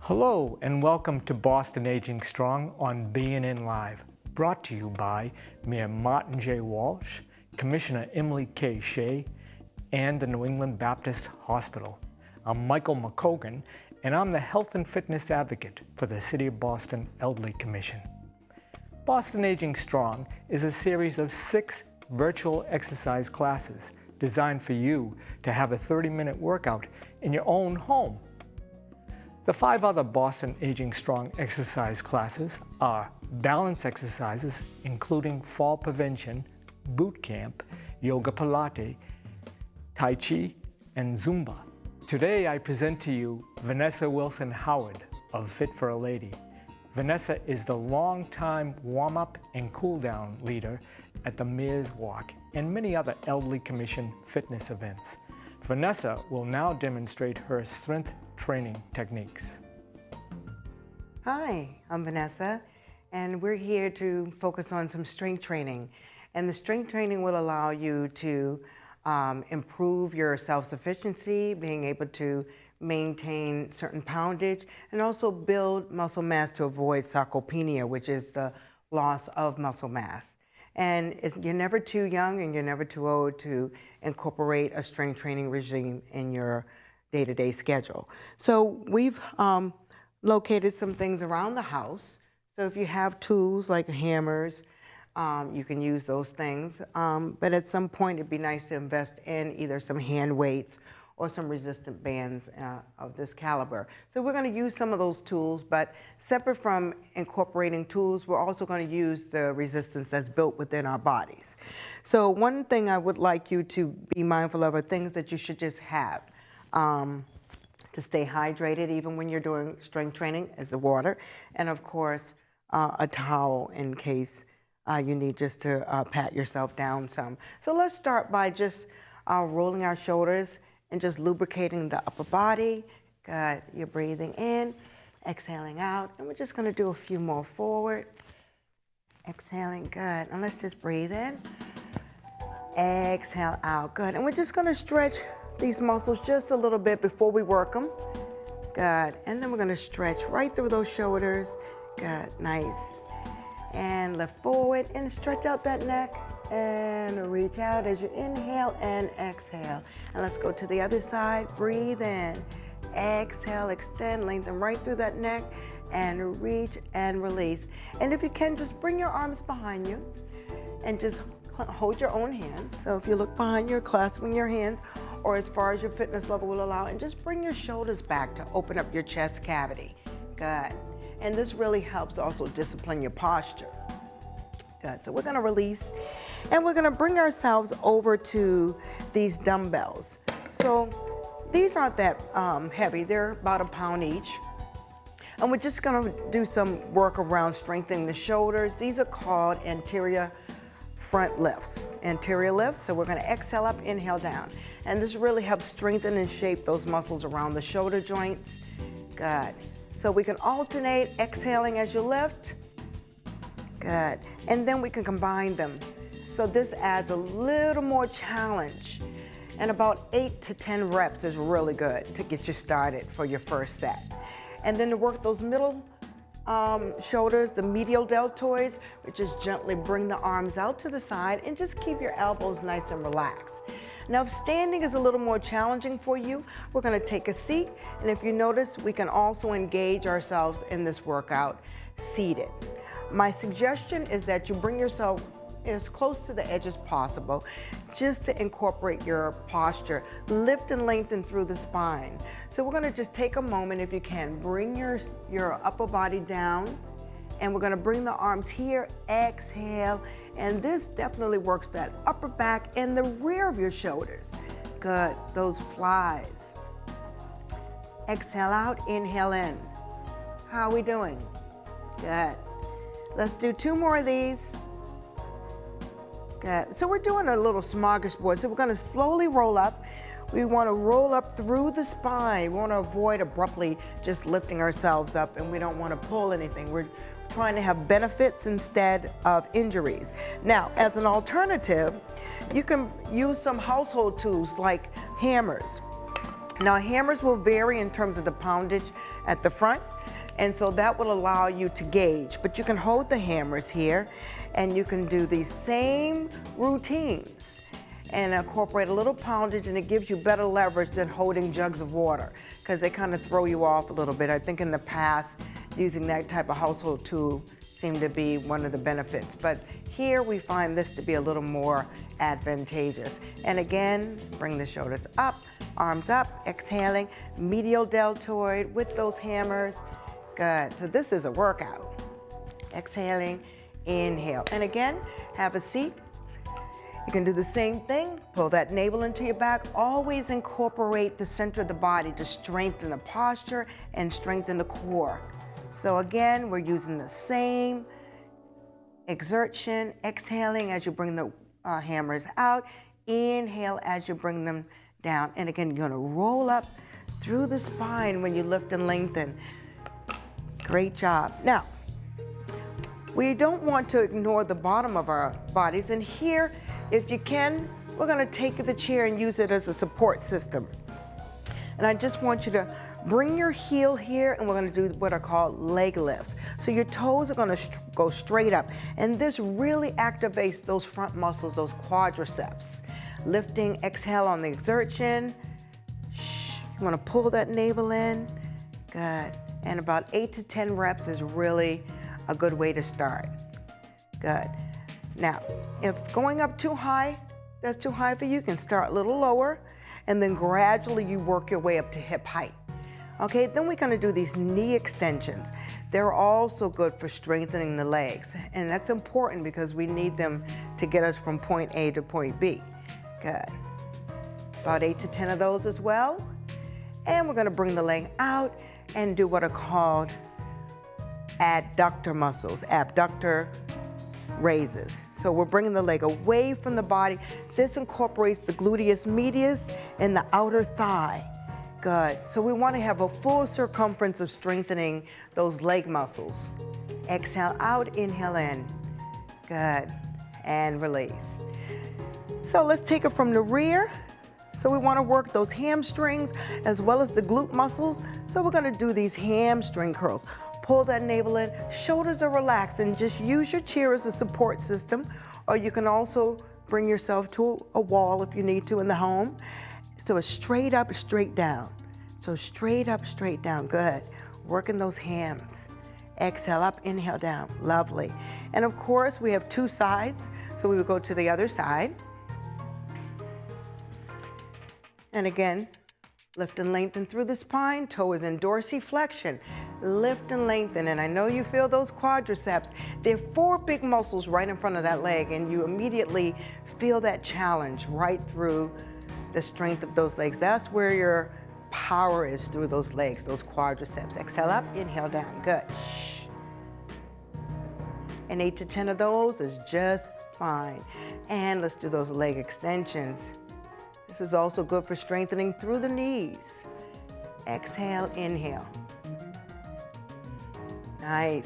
Hello and welcome to Boston Aging Strong on BNN Live, brought to you by Mayor Martin J. Walsh, Commissioner Emily K. Shea, and the New England Baptist Hospital. I'm Michael McCogan, and I'm the Health and Fitness Advocate for the City of Boston Elderly Commission. Boston Aging Strong is a series of 6 virtual exercise classes designed for you to have a 30-minute workout in your own home. The 5 other Boston Aging Strong exercise classes are balance exercises, including fall prevention, boot camp, yoga Pilates, Tai Chi, and Zumba. Today I present to you Vanessa Wilson Howard of Fit for a Lady. Vanessa is the longtime warm-up and cool-down leader at the Mayor's Walk and many other Elderly Commission fitness events. Vanessa will now demonstrate her strength training techniques. Hi, I'm Vanessa, and we're here to focus on some strength training. And the strength training will allow you to improve your self-sufficiency, being able to maintain certain poundage, and also build muscle mass to avoid sarcopenia, which is the loss of muscle mass. And you're never too young and you're never too old to incorporate a strength training regime in your day-to-day schedule. So we've located some things around the house. So if you have tools like hammers, you can use those things. But at some point it'd be nice to invest in either some hand weights or some resistant bands of this caliber. So we're going to use some of those tools, but separate from incorporating tools, we're also going to use the resistance that's built within our bodies. So one thing I would like you to be mindful of are things that you should just have to stay hydrated even when you're doing strength training, is the water, and of course a towel in case you need just to pat yourself down some. So let's start by just rolling our shoulders and just lubricating the upper body. Good. You're breathing in, exhaling out, and we're just going to do a few more forward. Exhaling, good. And let's just breathe in. Exhale out, good. And we're just going to stretch these muscles just a little bit before we work them. Good. And then we're going to stretch right through those shoulders. Good, nice. And lift forward and stretch out that neck. And reach out as you inhale and exhale. And let's go to the other side. Breathe in. Exhale, extend, lengthen right through that neck. And reach and release. And if you can, just bring your arms behind you. And just hold your own hands. So if you look behind you, clasping your hands, or as far as your fitness level will allow, and just bring your shoulders back to open up your chest cavity. Good. And this really helps also discipline your posture. Good. So we're going to release. And we're going to bring ourselves over to these dumbbells. So these aren't that heavy. They're about 1 pound each. And we're just going to do some work around strengthening the shoulders. These are called anterior front lifts. Anterior lifts. So we're going to exhale up, inhale down. And this really helps strengthen and shape those muscles around the shoulder joints. Good. So we can alternate exhaling as you lift. Good. And then we can combine them. So this adds a little more challenge, and about 8 to 10 reps is really good to get you started for your first set. And then to work those middle shoulders, the medial deltoids, we just gently bring the arms out to the side and just keep your elbows nice and relaxed. Now if standing is a little more challenging for you, we're going to take a seat, and if you notice, we can also engage ourselves in this workout seated. My suggestion is that you bring yourself as close to the edge as possible, just to incorporate your posture, lift and lengthen through the spine. So we're going to just take a moment, if you can, bring your upper body down, and we're going to bring the arms here, exhale, and this definitely works that upper back and the rear of your shoulders. Good, those flies. Exhale out, inhale in. How are we doing? Good. Let's do 2 more of these. Good. So we're doing a little smorgasbord. So we're going to slowly roll up. We want to roll up through the spine. We want to avoid abruptly just lifting ourselves up, and we don't want to pull anything. We're trying to have benefits instead of injuries. Now, as an alternative, you can use some household tools like hammers. Now, hammers will vary in terms of the poundage at the front. And so that will allow you to gauge, but you can hold the hammers here and you can do these same routines and incorporate a little poundage, and it gives you better leverage than holding jugs of water because they kind of throw you off a little bit. I think in the past, using that type of household tool seemed to be one of the benefits, but here we find this to be a little more advantageous. And again, bring the shoulders up, arms up, exhaling, medial deltoid with those hammers. Good, so this is a workout. Exhaling, inhale, and again, have a seat. You can do the same thing, pull that navel into your back, always incorporate the center of the body to strengthen the posture and strengthen the core. So again, we're using the same exertion, exhaling as you bring the hammers out, inhale as you bring them down. And again, you're gonna roll up through the spine when you lift and lengthen. Great job. Now, we don't want to ignore the bottom of our bodies, and here, if you can, we're gonna take the chair and use it as a support system. And I just want you to bring your heel here, and we're gonna do what are called leg lifts. So your toes are gonna go straight up, and this really activates those front muscles, those quadriceps. Lifting, exhale on the exertion. You wanna pull that navel in. Good. And about 8 to 10 reps is really a good way to start. Good. Now, if going up too high, that's too high for you, you can start a little lower, and then gradually you work your way up to hip height. Okay, then we're gonna do these knee extensions. They're also good for strengthening the legs, and that's important because we need them to get us from point A to point B. Good. About 8 to 10 of those as well. And we're gonna bring the leg out and do what are called adductor muscles, abductor raises. So we're bringing the leg away from the body. This incorporates the gluteus medius and the outer thigh. Good. So we want to have a full circumference of strengthening those leg muscles. Exhale out, inhale in. Good. And release. So let's take it from the rear. So we want to work those hamstrings as well as the glute muscles. So we're going to do these hamstring curls. Pull that navel in, shoulders are relaxed, and just use your chair as a support system, or you can also bring yourself to a wall if you need to in the home. So it's straight up, straight down. So straight up, straight down, good. Working those hams. Exhale up, inhale down, lovely. And of course, we have two sides, so we would go to the other side. And again, lift and lengthen through the spine, toe is in dorsiflexion. Lift and lengthen, and I know you feel those quadriceps. There are 4 big muscles right in front of that leg, and you immediately feel that challenge right through the strength of those legs. That's where your power is, through those legs, those quadriceps. Exhale up, inhale down, good. And 8 to 10 of those is just fine. And let's do those leg extensions. This is also good for strengthening through the knees. Exhale, inhale. Nice.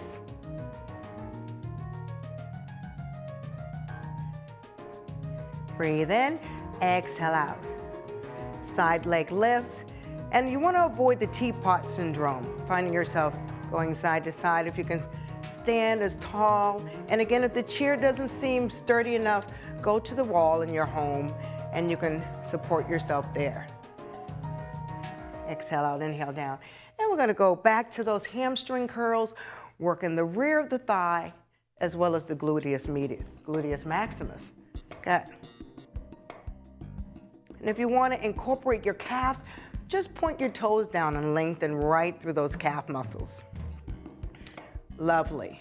Breathe in, exhale out. Side leg lifts, and you want to avoid the teapot syndrome, finding yourself going side to side. If you can stand as tall, and again, if the chair doesn't seem sturdy enough, go to the wall in your home and you can support yourself there. Exhale out, inhale down. And we're gonna go back to those hamstring curls, working the rear of the thigh, as well as the gluteus medius, gluteus maximus. Good. And if you wanna incorporate your calves, just point your toes down and lengthen right through those calf muscles. Lovely.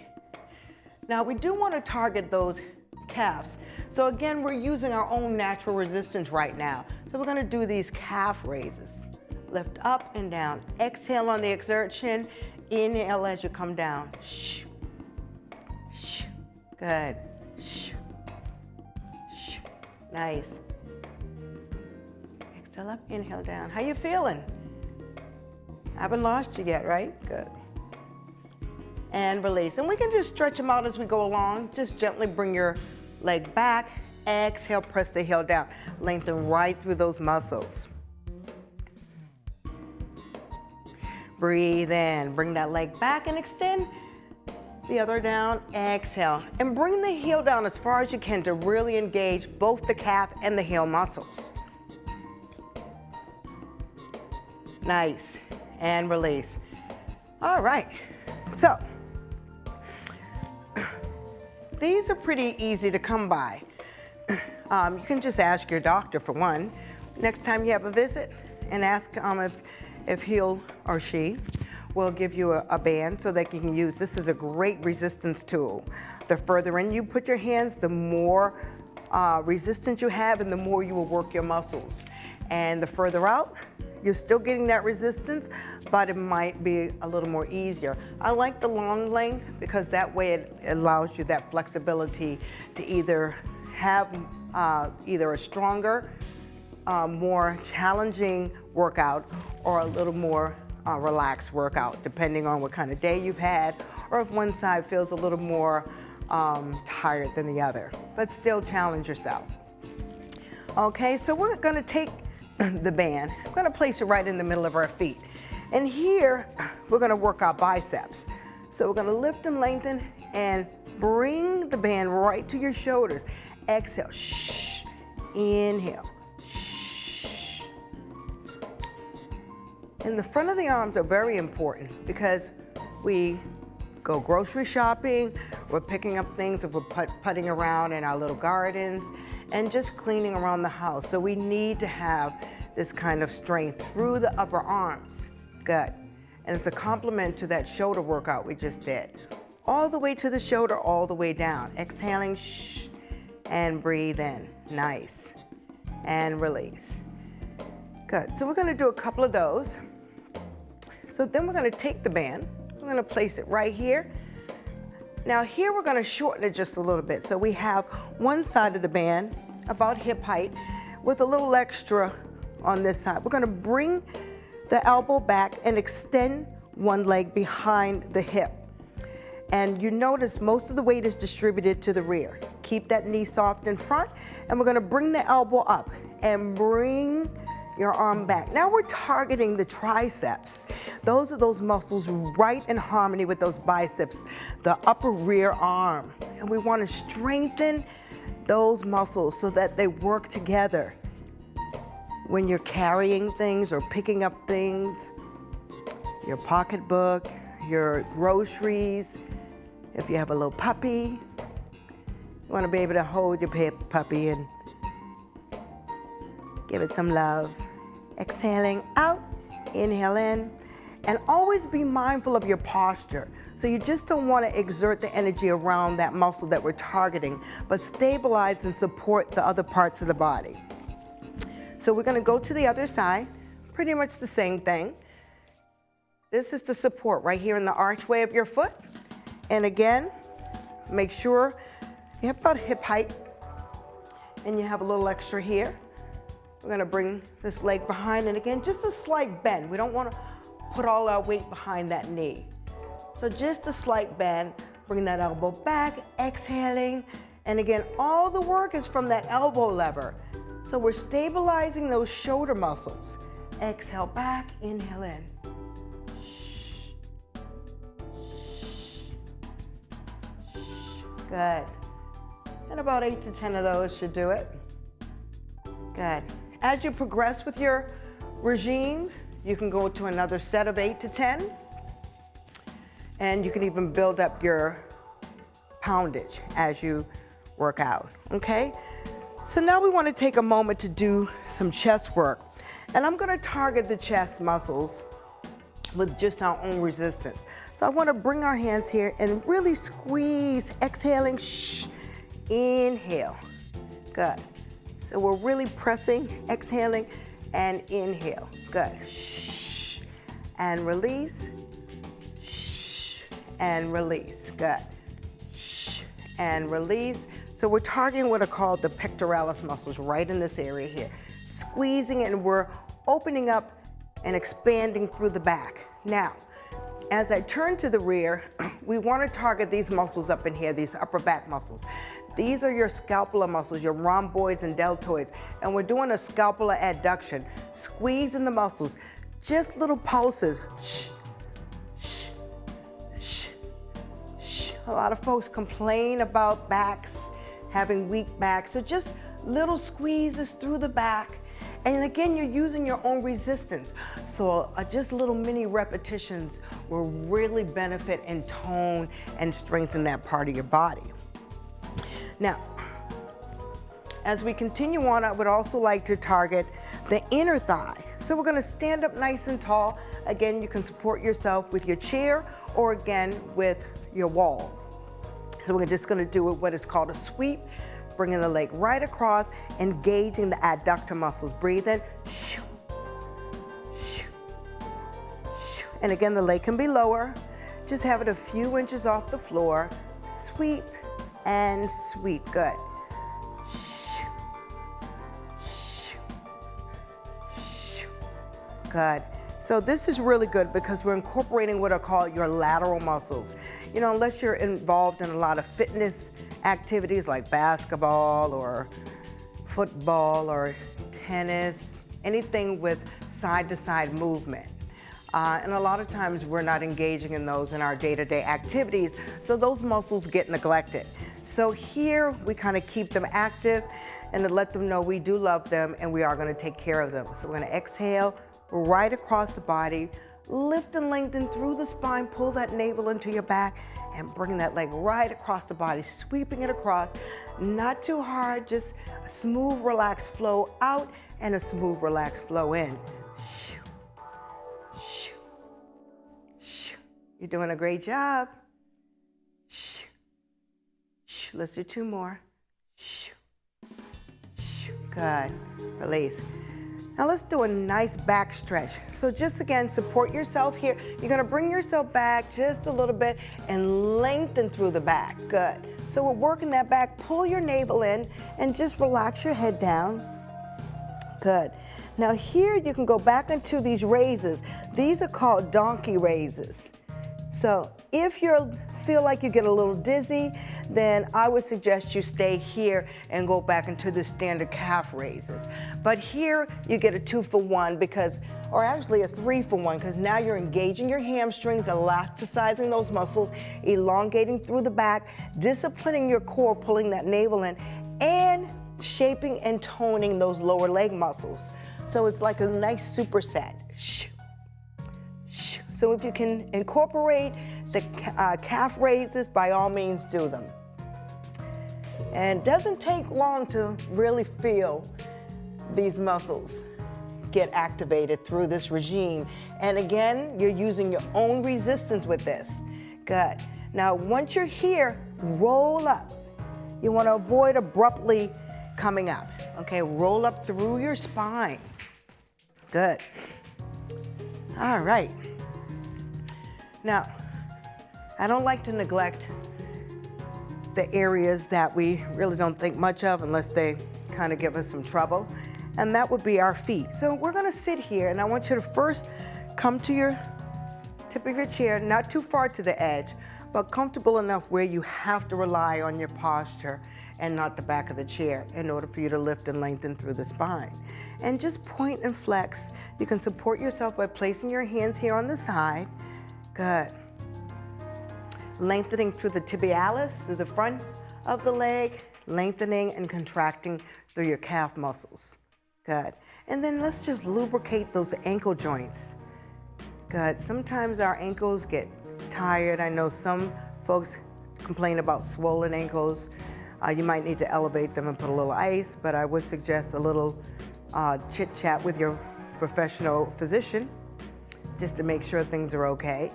Now we do wanna target those calves. So again, we're using our own natural resistance right now. So we're gonna do these calf raises. Lift up and down. Exhale on the exertion. Inhale as you come down. Shh. Shh. Good. Shh. Shh. Nice. Exhale up, inhale down. How you feeling? I haven't lost you yet, right? Good. And release. And we can just stretch them out as we go along. Just gently bring your leg back. Exhale, press the heel down. Lengthen right through those muscles. Breathe in. Bring that leg back and extend. The other down, exhale. And bring the heel down as far as you can to really engage both the calf and the heel muscles. Nice. And release. All right. So, these are pretty easy to come by. You can just ask your doctor for one. Next time you have a visit, and ask if he or she will give you a band so that you can use. This is a great resistance tool. The further in you put your hands, the more resistance you have and the more you will work your muscles. And the further out, you're still getting that resistance, but it might be a little more easier. I like the long length because that way it allows you that flexibility to either have either a stronger, more challenging workout or a little more relaxed workout, depending on what kind of day you've had, or if one side feels a little more tired than the other, but still challenge yourself. Okay, so we're gonna take the band, we're gonna place it right in the middle of our feet. And here, we're gonna work our biceps. So we're gonna lift and lengthen and bring the band right to your shoulders. Exhale, shh, inhale. And the front of the arms are very important because we go grocery shopping, we're picking up things, if we're putting around in our little gardens, and just cleaning around the house. So we need to have this kind of strength through the upper arms. Good. And it's a complement to that shoulder workout we just did. All the way to the shoulder, all the way down. Exhaling, shh, and breathe in. Nice. And release. Good. So we're going to do a couple of those. So then we're going to take the band, we're going to place it right here. Now here we're going to shorten it just a little bit. So we have one side of the band about hip height with a little extra on this side. We're going to bring the elbow back and extend one leg behind the hip. And you notice most of the weight is distributed to the rear. Keep that knee soft in front, and we're going to bring the elbow up and bring your arm back. Now we're targeting the triceps. Those are those muscles right in harmony with those biceps, the upper rear arm. And we want to strengthen those muscles so that they work together. When you're carrying things or picking up things, your pocketbook, your groceries, if you have a little puppy, you want to be able to hold your puppy and give it some love. Exhaling out, inhale in, and always be mindful of your posture. So you just don't want to exert the energy around that muscle that we're targeting, but stabilize and support the other parts of the body. So we're going to go to the other side, pretty much the same thing. This is the support right here in the archway of your foot. And again, make sure you have about hip height and you have a little extra here. We're going to bring this leg behind, and again, just a slight bend. We don't want to put all our weight behind that knee. So just a slight bend, bring that elbow back, exhaling, and again, all the work is from that elbow lever. So we're stabilizing those shoulder muscles. Exhale back, inhale in. Good. And about 8 to 10 of those should do it. Good. As you progress with your regime, you can go to another set of 8 to 10. And you can even build up your poundage as you work out, okay? So now we want to take a moment to do some chest work. And I'm going to target the chest muscles with just our own resistance. So I want to bring our hands here and really squeeze, exhaling, shh, inhale. Good. So we're really pressing, exhaling, and inhale. Good. Shh, and release. Shh, and release. Good. Shh, and release. So we're targeting what are called the pectoralis muscles right in this area here. Squeezing it, and we're opening up and expanding through the back. Now, as I turn to the rear, we want to target these muscles up in here, these upper back muscles. These are your scapular muscles, your rhomboids and deltoids, and we're doing a scapular adduction, squeezing the muscles, just little pulses, shh, A lot of folks complain about backs, having weak backs. So just little squeezes through the back. And again, you're using your own resistance. So just little mini repetitions will really benefit and tone and strengthen that part of your body. Now, as we continue on, I would also like to target the inner thigh. So we're gonna stand up nice and tall. Again, you can support yourself with your chair or again with your wall. So we're just gonna do what is called a sweep, bringing the leg right across, engaging the adductor muscles. Breathe in, shoo, shoo, shoo. And again, the leg can be lower. Just have it a few inches off the floor. Sweep and sweep, good. Shoo, shoo, shoo. Good. So this is really good because we're incorporating what are called your lateral muscles. You know, unless you're involved in a lot of fitness activities like basketball or football or tennis, anything with side-to-side movement. And a lot of times we're not engaging in those in our day-to-day activities, so those muscles get neglected. So here we kind of keep them active and to let them know we do love them and we are going to take care of them. So we're going to exhale right across the body, lift and lengthen through the spine, pull that navel into your back and bring that leg right across the body, sweeping it across. Not too hard, just a smooth, relaxed flow out and a smooth, relaxed flow in. Shoo, shoo, shoo. You're doing a great job. Shoo, shoo. Let's do two more. Shoo, shoo. Good. Release. Now let's do a nice back stretch. So just again, support yourself here. You're gonna bring yourself back just a little bit and lengthen through the back. Good. So we're working that back. Pull your navel in and just relax your head down. Good. Now here you can go back into these raises. These are called donkey raises. So if you feel like you get a little dizzy, then I would suggest you stay here and go back into the standard calf raises. But here you get a 2-for-1 because, or actually a 3-for-1, because now you're engaging your hamstrings, elasticizing those muscles, elongating through the back, disciplining your core, pulling that navel in, and shaping and toning those lower leg muscles. So it's like a nice superset. So if you can incorporate the calf raises, by all means do them. And it doesn't take long to really feel these muscles get activated through this regime. And again, you're using your own resistance with this. Good. Now, once you're here, roll up. You want to avoid abruptly coming up. Okay, roll up through your spine. Good. All right. Now, I don't like to neglect the areas that we really don't think much of unless they kind of give us some trouble, and that would be our feet. So we're gonna sit here, and I want you to first come to your tip of your chair, not too far to the edge, but comfortable enough where you have to rely on your posture and not the back of the chair in order for you to lift and lengthen through the spine. And just point and flex. You can support yourself by placing your hands here on the side. Good. Lengthening through the tibialis, through the front of the leg, lengthening and contracting through your calf muscles. Good. And then let's just lubricate those ankle joints. Good. Sometimes our ankles get tired. I know some folks complain about swollen ankles. You might need to elevate them and put a little ice, but I would suggest a little chit chat with your professional physician just to make sure things are okay.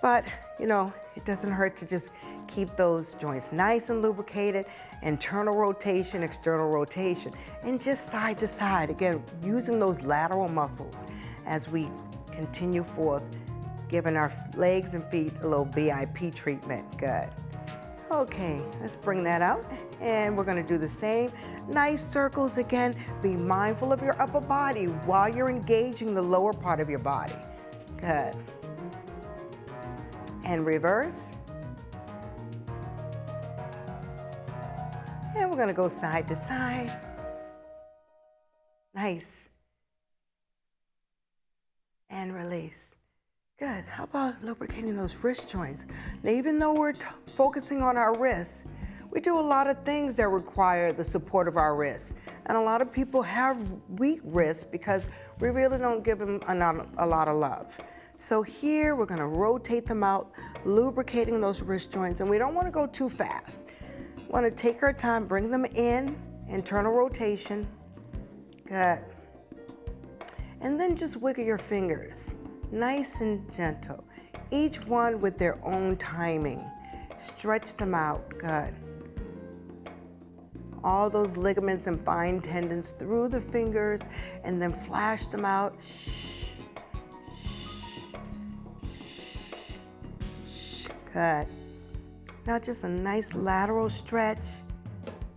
But, you know, it doesn't hurt to just keep those joints nice and lubricated, internal rotation, external rotation, and just side to side. Again, using those lateral muscles as we continue forth, giving our legs and feet a little VIP treatment. Good. Okay, let's bring that out, and we're gonna do the same. Nice circles again. Be mindful of your upper body while you're engaging the lower part of your body. Good. And reverse. And we're gonna go side to side. Nice. And release. Good. How about lubricating those wrist joints? Now, even though we're focusing on our wrists, we do a lot of things that require the support of our wrists. And a lot of people have weak wrists because we really don't give them a lot of love. So here we're going to rotate them out, lubricating those wrist joints, and we don't want to go too fast. We want to take our time, bring them in, internal rotation. Good. And then just wiggle your fingers, nice and gentle, each one with their own timing. Stretch them out. Good. All those ligaments and fine tendons through the fingers, and then flash them out. Good. Now just a nice lateral stretch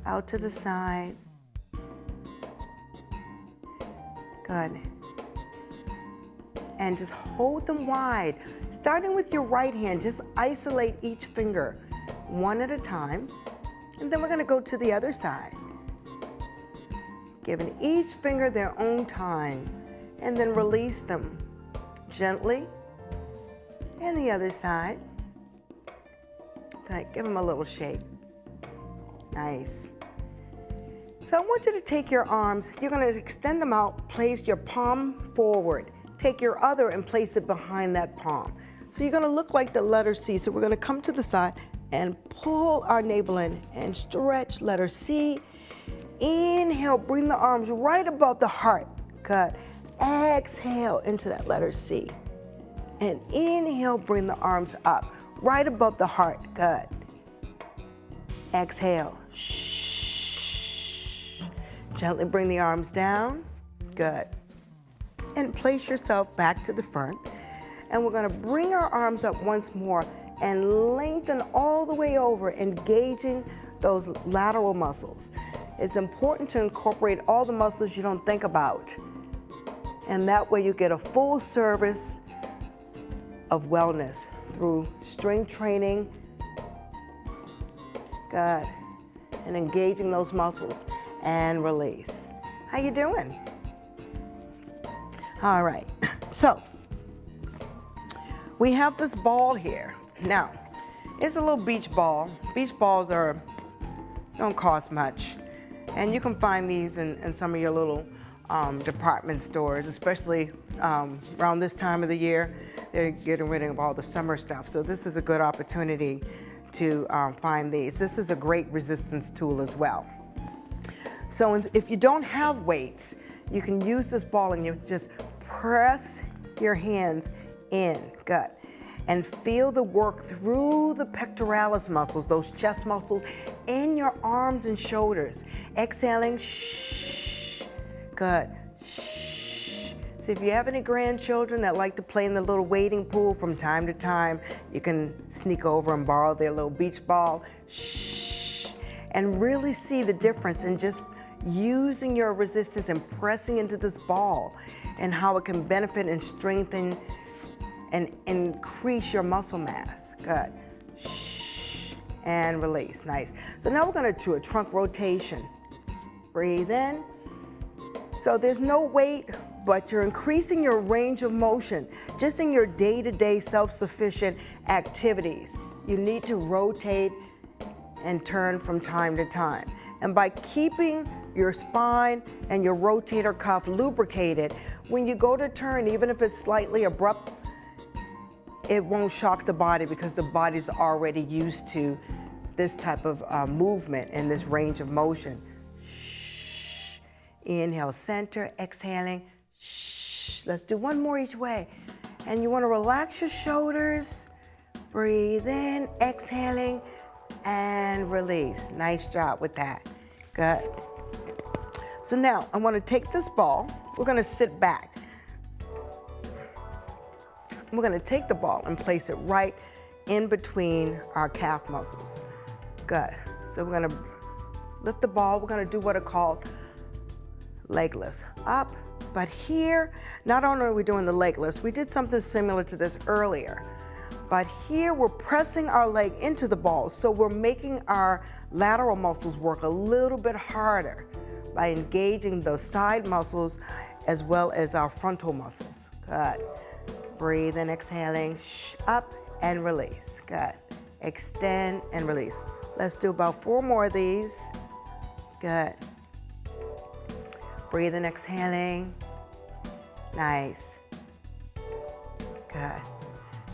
out to the side. Good. And just hold them wide. Starting with your right hand, just isolate each finger one at a time. And then we're going to go to the other side. Giving each finger their own time. And then release them gently. And the other side. Good. Give them a little shake. Nice. So I want you to take your arms. You're going to extend them out. Place your palm forward. Take your other and place it behind that palm. So you're going to look like the letter C. So we're going to come to the side and pull our navel in and stretch letter C. Inhale, bring the arms right above the heart. Good. Exhale into that letter C. And inhale, bring the arms up right above the heart. Good. Exhale. Shh. Gently bring the arms down. Good. And place yourself back to the front. And we're going to bring our arms up once more and lengthen all the way over, engaging those lateral muscles. It's important to incorporate all the muscles you don't think about. And that way you get a full service of wellness through strength training. Good. And engaging those muscles and release. How you doing? All right. So we have this ball here. Now, it's a little beach ball. Beach balls don't cost much. And you can find these in some of your little department stores, especially around this time of the year. They're getting rid of all the summer stuff. So this is a good opportunity to find these. This is a great resistance tool as well. So if you don't have weights, you can use this ball and you just press your hands in. Good. And feel the work through the pectoralis muscles, those chest muscles, in your arms and shoulders. Exhaling, shh. Good. Shh. So if you have any grandchildren that like to play in the little wading pool from time to time, you can sneak over and borrow their little beach ball. Shh. And really see the difference in just using your resistance and pressing into this ball and how it can benefit and strengthen and increase your muscle mass. Good. Shh. And release. Nice. So now we're going to do a trunk rotation. Breathe in. So there's no weight, but you're increasing your range of motion just in your day-to-day self-sufficient activities. You need to rotate and turn from time to time. And by keeping your spine and your rotator cuff lubricated, when you go to turn, even if it's slightly abrupt, it won't shock the body because the body's already used to this type of movement and this range of motion. Shh. Inhale, center, exhaling. Shh. Let's do one more each way. And you want to relax your shoulders. Breathe in, exhaling, and release. Nice job with that. Good. So now I want to take this ball. We're going to sit back. We're going to take the ball and place it right in between our calf muscles. Good. So we're going to lift the ball. We're going to do what are called leg lifts. Up, but here, not only are we doing the leg lifts, we did something similar to this earlier. But here we're pressing our leg into the ball, so we're making our lateral muscles work a little bit harder by engaging those side muscles as well as our frontal muscles. Good. Breathe in, exhaling, up and release. Good. Extend and release. Let's do about 4 more of these. Good. Breathe in, exhaling. Nice. Good.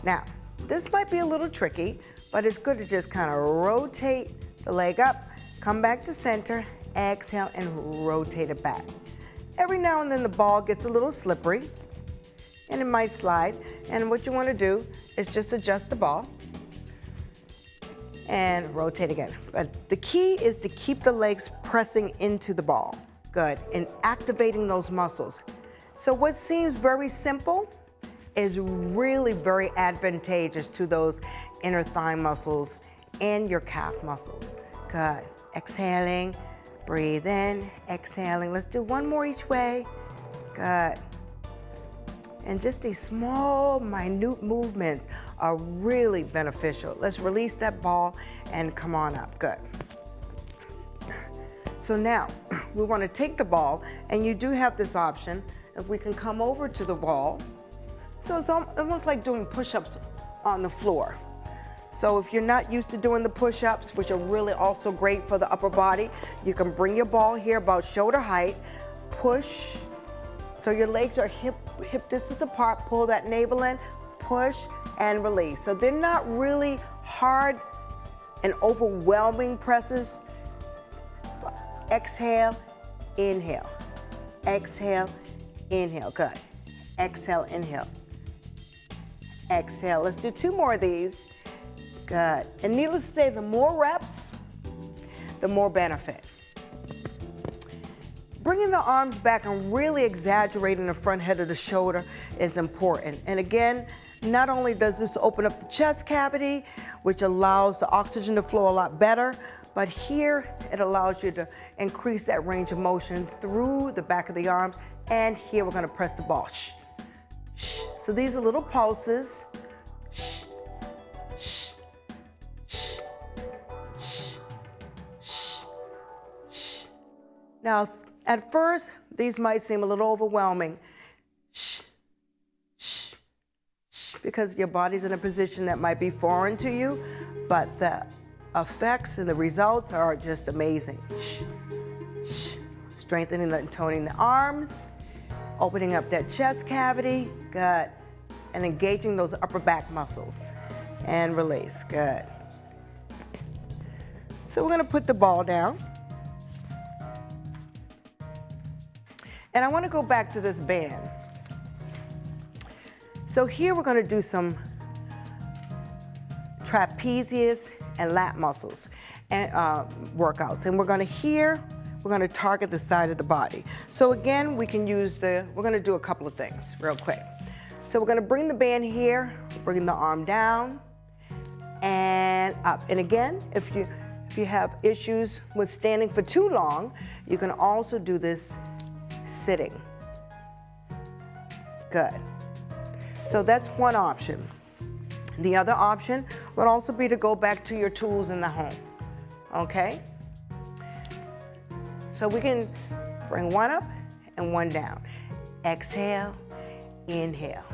Now, this might be a little tricky, but it's good to just kind of rotate the leg up, come back to center, exhale, and rotate it back. Every now and then the ball gets a little slippery, and it might slide. And what you want to do is just adjust the ball and rotate again. But the key is to keep the legs pressing into the ball. Good, and activating those muscles. So what seems very simple is really very advantageous to those inner thigh muscles and your calf muscles. Good. Exhaling, breathe in, exhaling. Let's do 1 more each way. Good. And just these small, minute movements are really beneficial. Let's release that ball and come on up. Good. So now we want to take the ball, and you do have this option. If we can come over to the wall, so it's almost like doing push-ups on the floor. So if you're not used to doing the push-ups, which are really also great for the upper body, you can bring your ball here about shoulder height, push, so your legs are hip distance apart, pull that navel in, push and release. So they're not really hard and overwhelming presses. Exhale, inhale. Exhale, inhale. Good. Exhale, inhale. Exhale. Let's do 2 more of these. Good. And needless to say, the more reps, the more benefit. Bringing the arms back and really exaggerating the front head of the shoulder is important. And again, not only does this open up the chest cavity, which allows the oxygen to flow a lot better, but here it allows you to increase that range of motion through the back of the arms. And here we're going to press the ball. Shh. Shh. So these are little pulses. Shh. Shh. Shh. Shh. Shh. Shh. Now, at first, these might seem a little overwhelming. Shh. Shh. Shh. Because your body's in a position that might be foreign to you, but the effects and the results are just amazing. Shh. Shh. Strengthening and toning the arms, opening up that chest cavity, good, and engaging those upper back muscles. And release, good. So we're gonna put the ball down. And I wanna go back to this band. So here we're gonna do some trapezius and lat muscles and workouts. And we're gonna target the side of the body. So again, we can use we're gonna do a couple of things real quick. So we're gonna bring the band here, bring the arm down and up. And again, if you have issues with standing for too long, you can also do this sitting. Good. So that's one option. The other option would also be to go back to your tools in the home, okay? So we can bring one up and one down. Exhale, inhale.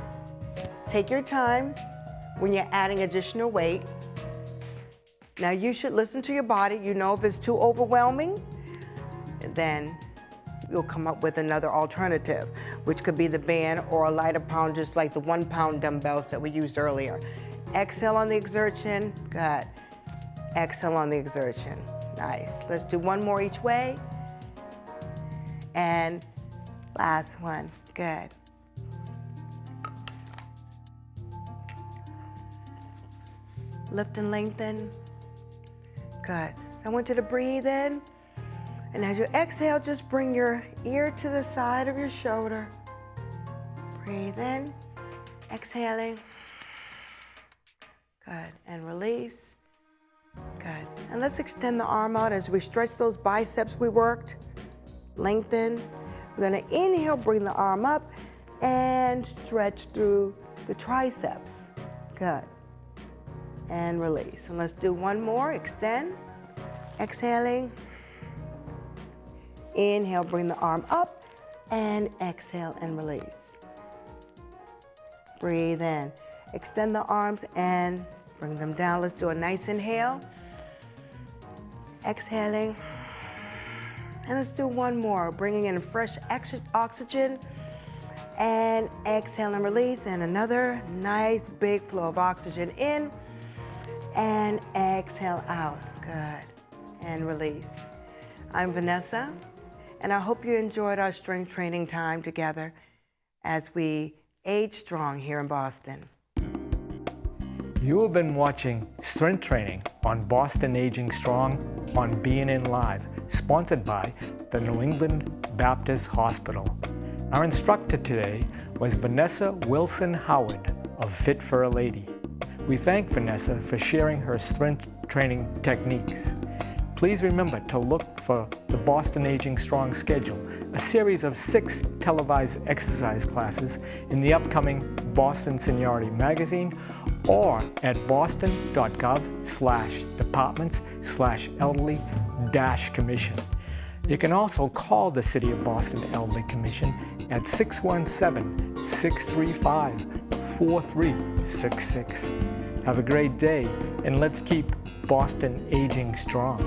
Take your time when you're adding additional weight. Now you should listen to your body. You know if it's too overwhelming, then you'll come up with another alternative, which could be the band or a lighter pound, just like the 1 pound dumbbells that we used earlier. Exhale on the exertion, good. Exhale on the exertion, nice. Let's do 1 more each way. And last one, good. Lift and lengthen, good. I want you to breathe in, and as you exhale, just bring your ear to the side of your shoulder. Breathe in, exhaling, good, and release, good. And let's extend the arm out as we stretch those biceps we worked. Lengthen. We're gonna inhale, bring the arm up and stretch through the triceps. Good. And release. And let's do 1 more, extend. Exhaling. Inhale, bring the arm up and exhale and release. Breathe in. Extend the arms and bring them down. Let's do a nice inhale. Exhaling. And let's do one more. Bringing in fresh oxygen. And exhale and release. And another nice big flow of oxygen in. And exhale out. Good. And release. I'm Vanessa. And I hope you enjoyed our strength training time together as we age strong here in Boston. You have been watching Strength Training on Boston Aging Strong on BNN Live, sponsored by the New England Baptist Hospital. Our instructor today was Vanessa Wilson Howard of Fit for a Lady. We thank Vanessa for sharing her strength training techniques. Please remember to look for the Boston Aging Strong schedule, a series of 6 televised exercise classes in the upcoming Boston Seniority Magazine or at boston.gov/departments/elderly-commission. You can also call the City of Boston Elderly Commission at 617-635-4366. Have a great day, and let's keep Boston aging strong.